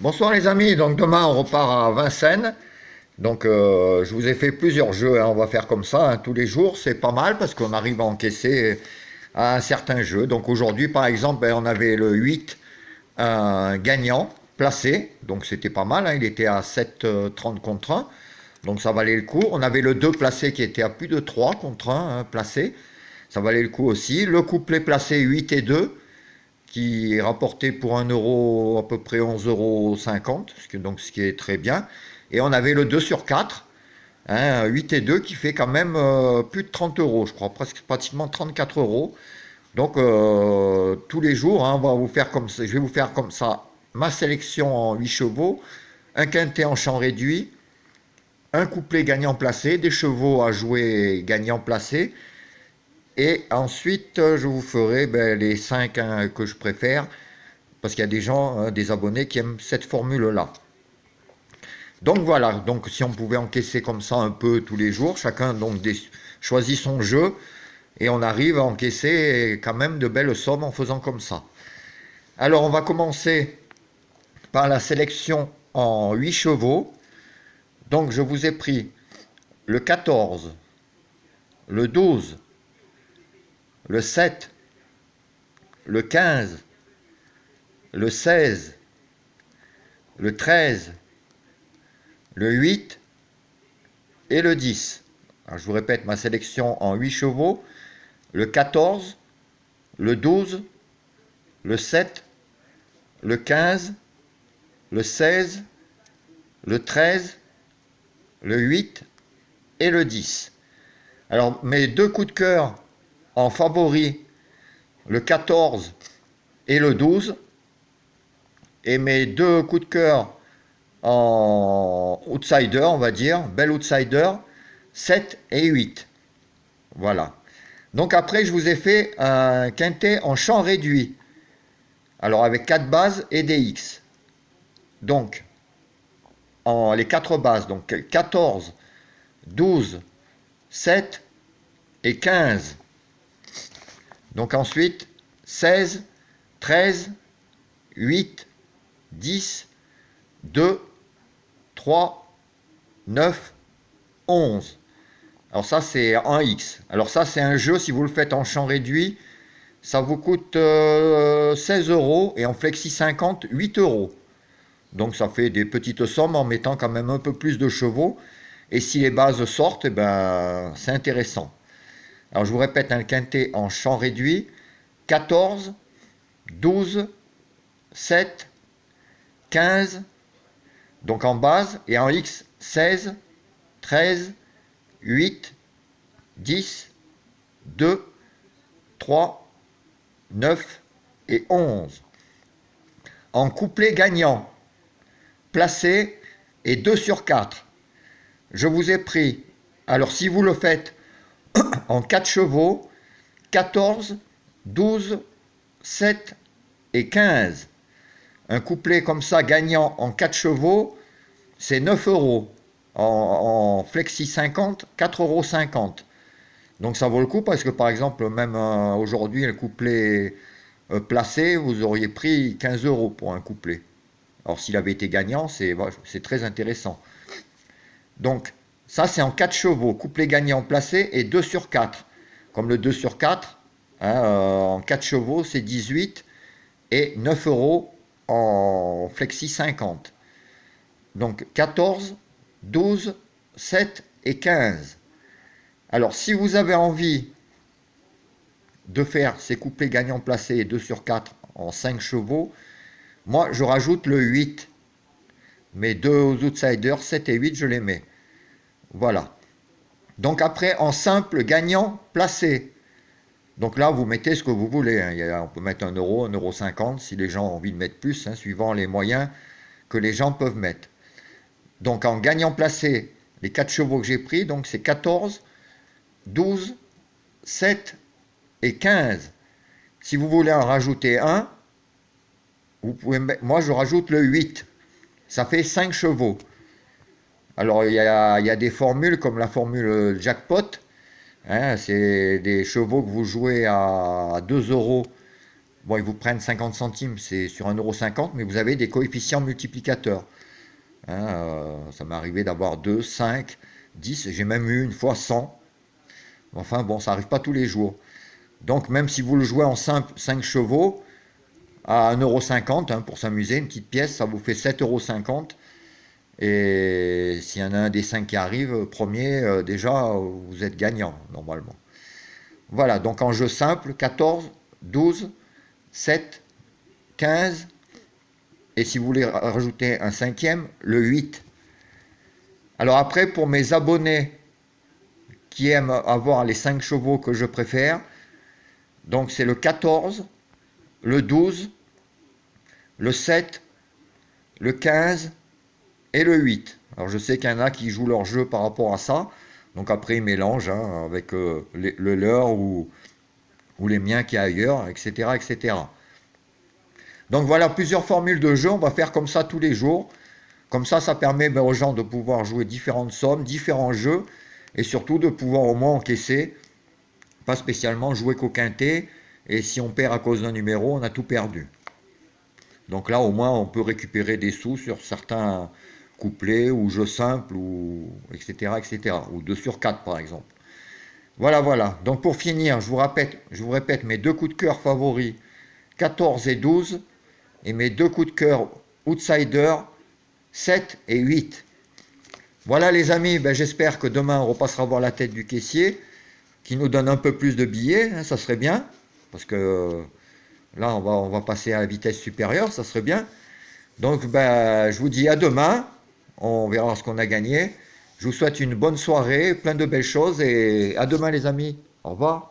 Bonsoir les amis, donc demain on repart à Vincennes. Donc je vous ai fait plusieurs jeux, hein. On va faire comme ça, hein, tous les jours, c'est pas mal parce qu'on arrive à encaisser à un certain jeu. Donc aujourd'hui par exemple, on avait le 8 gagnant, placé, donc c'était pas mal, hein. Il était à 7,30 contre 1, donc ça valait le coup. On avait le 2 placé qui était à plus de 3 contre 1, hein, placé, ça valait le coup aussi. Le couplet placé 8 et 2, qui est rapporté pour 1 euro, à peu près 11,50 €, ce qui est très bien. Et on avait le 2 sur 4, hein, 8 et 2, qui fait quand même plus de 30 euros, je crois, presque pratiquement 34 euros. Donc tous les jours, hein, on va vous faire comme ça, je vais vous faire comme ça ma sélection en 8 chevaux, un quintet en champ réduit, un couplet gagnant placé, des chevaux à jouer gagnant placé, et ensuite je vous ferai les 5 hein, que je préfère, parce qu'il y a des gens, hein, des abonnés qui aiment cette formule-là. Donc voilà, donc si on pouvait encaisser comme ça un peu tous les jours, chacun donc choisit son jeu et on arrive à encaisser quand même de belles sommes en faisant comme ça. Alors on va commencer par la sélection en 8 chevaux. Donc je vous ai pris le 14, le 12, le 7, le 15, le 16, le 13, le 8 et le 10. Alors, je vous répète ma sélection en 8 chevaux. Le 14, le 12, le 7, le 15, le 16, le 13, le 8 et le 10. Alors mes deux coups de cœur en favori, le 14 et le 12, et mes deux coups de cœur en outsider, on va dire, bel outsider, 7 et 8. Voilà. Donc après, je vous ai fait un quintet en champ réduit. Alors avec 4 bases et des X. Donc, les 4 bases, donc 14, 12, 7 et 15. Donc ensuite, 16, 13, 8, 10, 2, 3, 9, 11. Alors ça, c'est en X. Alors ça, c'est un jeu, si vous le faites en champ réduit, ça vous coûte 16 euros et en flexi 50, 8 euros. Donc ça fait des petites sommes en mettant quand même un peu plus de chevaux. Et si les bases sortent, c'est intéressant. Alors je vous répète, un quintet en champ réduit, 14, 12, 7, 15, donc en base, et en X, 16, 13, 8, 10, 2, 3, 9 et 11. En couplet gagnant, placé et 2 sur 4. Je vous ai pris, alors si vous le faites en 4 chevaux, 14, 12, 7 et 15. Un couplet comme ça gagnant en 4 chevaux, c'est 9 euros. En flexi 50, 4,50 euros. Donc ça vaut le coup parce que par exemple, même aujourd'hui, le couplet placé, vous auriez pris 15 euros pour un couplet. Alors s'il avait été gagnant, c'est très intéressant. Donc ça c'est en 4 chevaux, couplet gagnant placé et 2 sur 4. Comme le 2 sur 4, hein, en 4 chevaux c'est 18 et 9 euros en flexi 50. Donc 14, 12, 7 et 15. Alors si vous avez envie de faire ces couplets gagnants placés 2 sur 4 en 5 chevaux, moi je rajoute le 8. Mes deux outsiders, 7 et 8, je les mets. Voilà. Donc après, en simple gagnant placé. Donc là, vous mettez ce que vous voulez, hein. On peut mettre 1 euro, 1,50 € si les gens ont envie de mettre plus, hein, suivant les moyens que les gens peuvent mettre. Donc en gagnant placé, les 4 chevaux que j'ai pris, donc c'est 14, 12, 7 et 15. Si vous voulez en rajouter un, vous pouvez moi je rajoute le 8. Ça fait 5 chevaux. Alors il y a des formules comme la formule jackpot. Hein, c'est des chevaux que vous jouez à 2 euros Bon, ils vous prennent 50 centimes, c'est sur 1,50 €, mais vous avez des coefficients multiplicateurs. Hein, ça m'est arrivé d'avoir 2, 5, 10, j'ai même eu une fois 100. Enfin bon, ça n'arrive pas tous les jours. Donc même si vous le jouez en simple 5 chevaux, à 1,50 €, hein, pour s'amuser, une petite pièce, ça vous fait 7,50 €. Et s'il y en a un des 5 qui arrive, premier, déjà, vous êtes gagnant, normalement. Voilà, donc en jeu simple, 14, 12, 7, 15, et si vous voulez rajouter un cinquième, le 8. Alors après, pour mes abonnés qui aiment avoir les 5 chevaux que je préfère, donc c'est le 14, le 12, le 7, le 15 et le 8. Alors je sais qu'il y en a qui jouent leur jeu par rapport à ça, donc après ils mélangent, hein, avec le leur ou les miens qui est ailleurs, etc., etc. Donc voilà plusieurs formules de jeu, on va faire comme ça tous les jours. Comme ça permet aux gens de pouvoir jouer différentes sommes, différents jeux, et surtout de pouvoir au moins encaisser, pas spécialement jouer qu'au quintet, et si on perd à cause d'un numéro, on a tout perdu. Donc là au moins on peut récupérer des sous sur certains couplets ou jeux simples, ou etc., etc. Ou 2 sur 4 par exemple. Voilà, voilà. Donc pour finir, je vous répète mes deux coups de cœur favoris, 14 et 12, et mes deux coups de cœur outsider, 7 et 8. Voilà les amis, ben, j'espère que demain on repassera voir la tête du caissier, qui nous donne un peu plus de billets, hein, ça serait bien, parce que là on va passer à la vitesse supérieure, ça serait bien. Donc ben, je vous dis à demain, on verra ce qu'on a gagné. Je vous souhaite une bonne soirée, plein de belles choses, et à demain les amis. Au revoir.